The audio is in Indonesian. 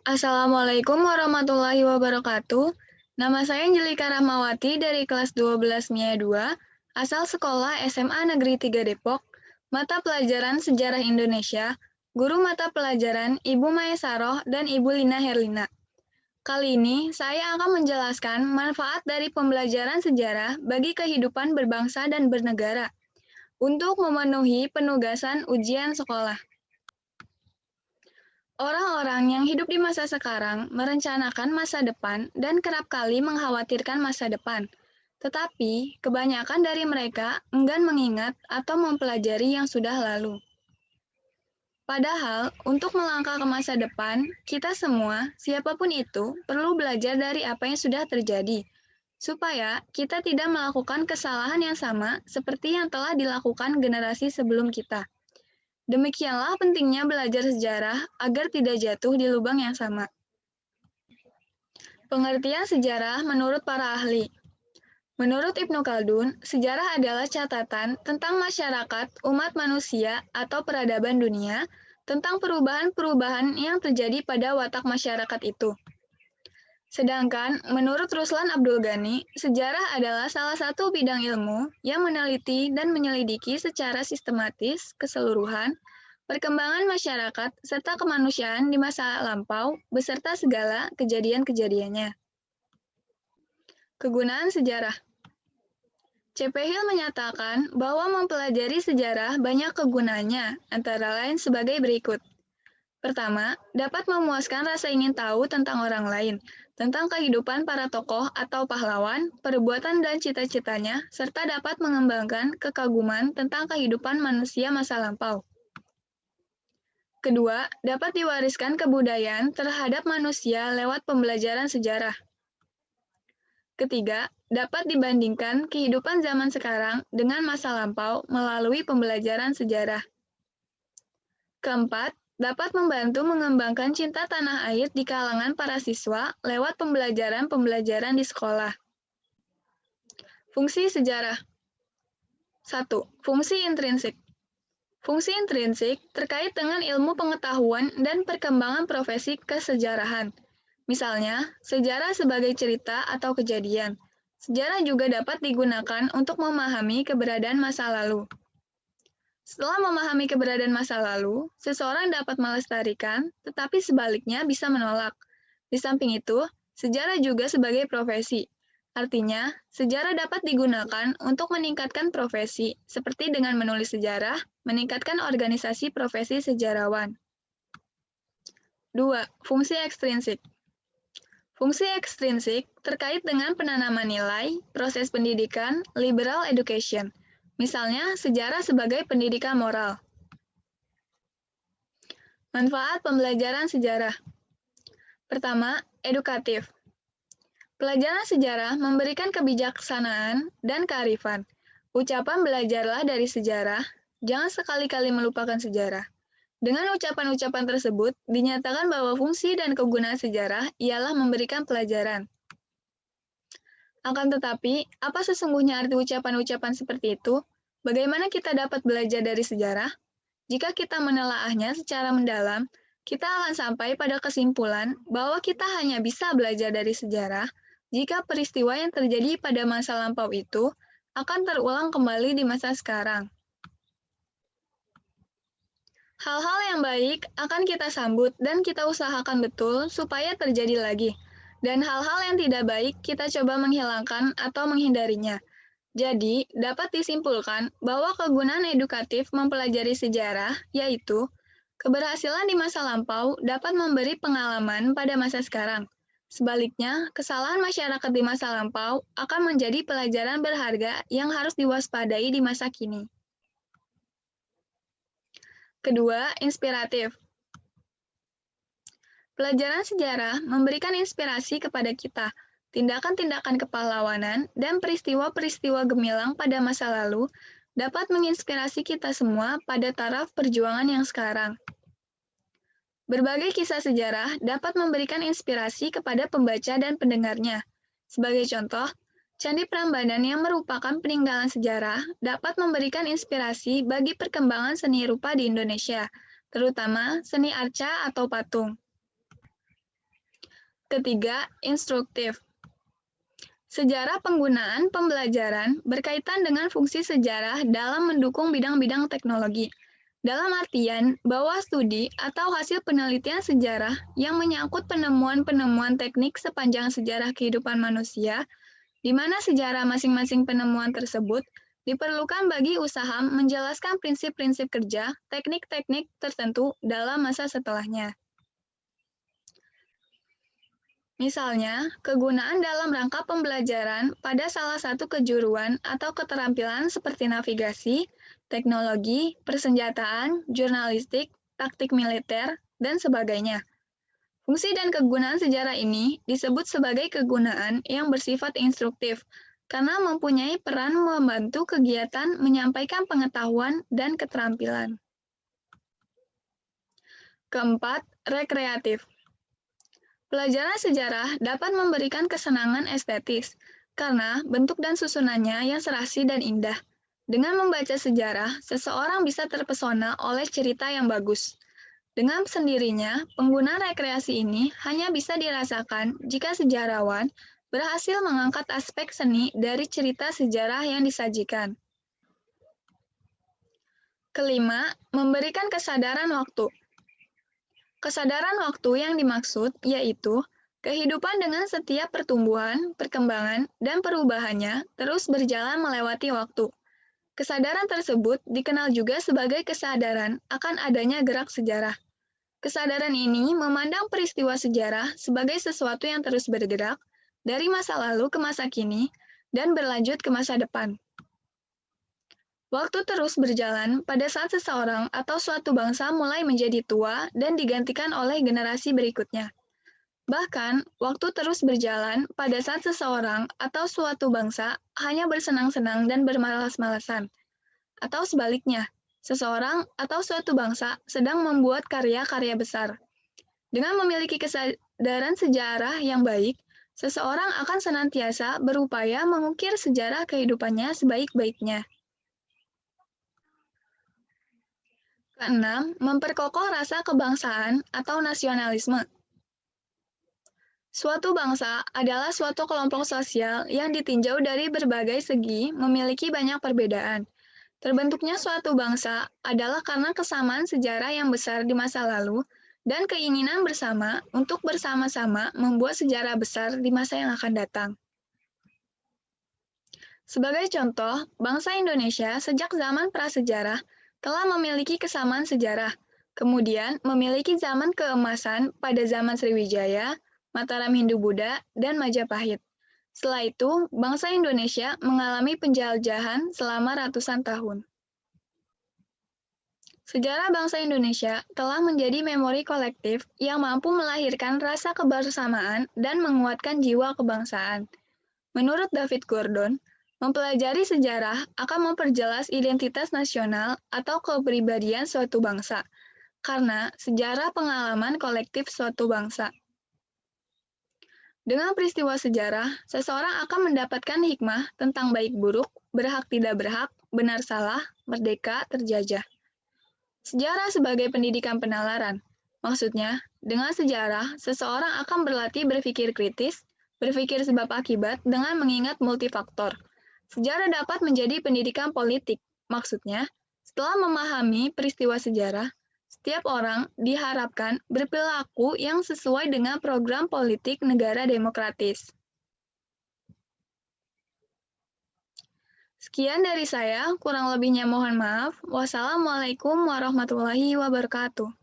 Assalamualaikum warahmatullahi wabarakatuh. Nama saya Angelika Rahmawati dari kelas 12 MIA 2, asal sekolah SMA Negeri 3 Depok, mata pelajaran Sejarah Indonesia, guru mata pelajaran Ibu Maesaroh dan Ibu Lina Herlina. Kali ini saya akan menjelaskan manfaat dari pembelajaran sejarah bagi kehidupan berbangsa dan bernegara untuk memenuhi penugasan ujian sekolah. Orang-orang yang hidup di masa sekarang merencanakan masa depan dan kerap kali mengkhawatirkan masa depan. Tetapi, kebanyakan dari mereka enggan mengingat atau mempelajari yang sudah lalu. Padahal, untuk melangkah ke masa depan, kita semua, siapapun itu, perlu belajar dari apa yang sudah terjadi, supaya kita tidak melakukan kesalahan yang sama seperti yang telah dilakukan generasi sebelum kita. Demikianlah pentingnya belajar sejarah agar tidak jatuh di lubang yang sama. Pengertian sejarah menurut para ahli. Menurut Ibnu Khaldun, sejarah adalah catatan tentang masyarakat, umat manusia, atau peradaban dunia, tentang perubahan-perubahan yang terjadi pada watak masyarakat itu. Sedangkan, menurut Ruslan Abdul Ghani, sejarah adalah salah satu bidang ilmu yang meneliti dan menyelidiki secara sistematis keseluruhan perkembangan masyarakat serta kemanusiaan di masa lampau beserta segala kejadian-kejadiannya. Kegunaan sejarah. C.P. Hill menyatakan bahwa mempelajari sejarah banyak kegunaannya, antara lain sebagai berikut. Pertama, dapat memuaskan rasa ingin tahu tentang orang lain, tentang kehidupan para tokoh atau pahlawan, perbuatan dan cita-citanya, serta dapat mengembangkan kekaguman tentang kehidupan manusia masa lampau. Kedua, dapat diwariskan kebudayaan terhadap manusia lewat pembelajaran sejarah. Ketiga, dapat dibandingkan kehidupan zaman sekarang dengan masa lampau melalui pembelajaran sejarah. Keempat, dapat membantu mengembangkan cinta tanah air di kalangan para siswa lewat pembelajaran-pembelajaran di sekolah. Fungsi sejarah. 1. Fungsi intrinsik. Fungsi intrinsik terkait dengan ilmu pengetahuan dan perkembangan profesi kesejarahan. Misalnya, sejarah sebagai cerita atau kejadian. Sejarah juga dapat digunakan untuk memahami keberadaan masa lalu. Setelah memahami keberadaan masa lalu, seseorang dapat melestarikan, tetapi sebaliknya bisa menolak. Di samping itu, sejarah juga sebagai profesi. Artinya, sejarah dapat digunakan untuk meningkatkan profesi, seperti dengan menulis sejarah, meningkatkan organisasi profesi sejarawan. 2. Fungsi ekstrinsik. Fungsi ekstrinsik terkait dengan penanaman nilai, proses pendidikan, liberal education. Misalnya, sejarah sebagai pendidikan moral. Manfaat pembelajaran sejarah. Pertama, edukatif. Pelajaran sejarah memberikan kebijaksanaan dan kearifan. Ucapan belajarlah dari sejarah, jangan sekali-kali melupakan sejarah. Dengan ucapan-ucapan tersebut, dinyatakan bahwa fungsi dan kegunaan sejarah ialah memberikan pelajaran. Akan tetapi, apa sesungguhnya arti ucapan-ucapan seperti itu? Bagaimana kita dapat belajar dari sejarah? Jika kita menelaahnya secara mendalam, kita akan sampai pada kesimpulan bahwa kita hanya bisa belajar dari sejarah jika peristiwa yang terjadi pada masa lampau itu akan terulang kembali di masa sekarang. Hal-hal yang baik akan kita sambut dan kita usahakan betul supaya terjadi lagi. Dan hal-hal yang tidak baik kita coba menghilangkan atau menghindarinya. Jadi, dapat disimpulkan bahwa kegunaan edukatif mempelajari sejarah yaitu keberhasilan di masa lampau dapat memberi pengalaman pada masa sekarang. Sebaliknya, kesalahan masyarakat di masa lampau akan menjadi pelajaran berharga yang harus diwaspadai di masa kini. Kedua, inspiratif. Pelajaran sejarah memberikan inspirasi kepada kita. Tindakan-tindakan kepahlawanan dan peristiwa-peristiwa gemilang pada masa lalu dapat menginspirasi kita semua pada taraf perjuangan yang sekarang. Berbagai kisah sejarah dapat memberikan inspirasi kepada pembaca dan pendengarnya. Sebagai contoh, Candi Prambanan yang merupakan peninggalan sejarah dapat memberikan inspirasi bagi perkembangan seni rupa di Indonesia, terutama seni arca atau patung. Ketiga, instruktif. Sejarah penggunaan pembelajaran berkaitan dengan fungsi sejarah dalam mendukung bidang-bidang teknologi. Dalam artian bahwa studi atau hasil penelitian sejarah yang menyangkut penemuan-penemuan teknik sepanjang sejarah kehidupan manusia, di mana sejarah masing-masing penemuan tersebut diperlukan bagi usaha menjelaskan prinsip-prinsip kerja, teknik-teknik tertentu dalam masa setelahnya. Misalnya, kegunaan dalam rangka pembelajaran pada salah satu kejuruan atau keterampilan seperti navigasi, teknologi, persenjataan, jurnalistik, taktik militer, dan sebagainya. Fungsi dan kegunaan sejarah ini disebut sebagai kegunaan yang bersifat instruktif, karena mempunyai peran membantu kegiatan menyampaikan pengetahuan dan keterampilan. Keempat, rekreatif. Pelajaran sejarah dapat memberikan kesenangan estetis, karena bentuk dan susunannya yang serasi dan indah. Dengan membaca sejarah, seseorang bisa terpesona oleh cerita yang bagus. Dengan sendirinya, penggunaan rekreasi ini hanya bisa dirasakan jika sejarawan berhasil mengangkat aspek seni dari cerita sejarah yang disajikan. Kelima, memberikan kesadaran waktu. Kesadaran waktu yang dimaksud yaitu kehidupan dengan setiap pertumbuhan, perkembangan, dan perubahannya terus berjalan melewati waktu. Kesadaran tersebut dikenal juga sebagai kesadaran akan adanya gerak sejarah. Kesadaran ini memandang peristiwa sejarah sebagai sesuatu yang terus bergerak dari masa lalu ke masa kini dan berlanjut ke masa depan. Waktu terus berjalan pada saat seseorang atau suatu bangsa mulai menjadi tua dan digantikan oleh generasi berikutnya. Bahkan, waktu terus berjalan pada saat seseorang atau suatu bangsa hanya bersenang-senang dan bermalas-malasan. Atau sebaliknya, seseorang atau suatu bangsa sedang membuat karya-karya besar. Dengan memiliki kesadaran sejarah yang baik, seseorang akan senantiasa berupaya mengukir sejarah kehidupannya sebaik-baiknya. Keenam, memperkokoh rasa kebangsaan atau nasionalisme. Suatu bangsa adalah suatu kelompok sosial yang ditinjau dari berbagai segi memiliki banyak perbedaan. Terbentuknya suatu bangsa adalah karena kesamaan sejarah yang besar di masa lalu dan keinginan bersama untuk bersama-sama membuat sejarah besar di masa yang akan datang. Sebagai contoh, bangsa Indonesia sejak zaman prasejarah telah memiliki kesamaan sejarah, kemudian memiliki zaman keemasan pada zaman Sriwijaya, Mataram Hindu-Buddha, dan Majapahit. Setelah itu, bangsa Indonesia mengalami penjajahan selama ratusan tahun. Sejarah bangsa Indonesia telah menjadi memori kolektif yang mampu melahirkan rasa kebersamaan dan menguatkan jiwa kebangsaan. Menurut David Gordon, mempelajari sejarah akan memperjelas identitas nasional atau kepribadian suatu bangsa, karena sejarah pengalaman kolektif suatu bangsa. Dengan peristiwa sejarah, seseorang akan mendapatkan hikmah tentang baik buruk, berhak tidak berhak, benar salah, merdeka, terjajah. Sejarah sebagai pendidikan penalaran. Maksudnya, dengan sejarah, seseorang akan berlatih berpikir kritis, berpikir sebab akibat dengan mengingat multifaktor. Sejarah dapat menjadi pendidikan politik. Maksudnya, setelah memahami peristiwa sejarah, setiap orang diharapkan berperilaku yang sesuai dengan program politik negara demokratis. Sekian dari saya, kurang lebihnya mohon maaf. Wassalamualaikum warahmatullahi wabarakatuh.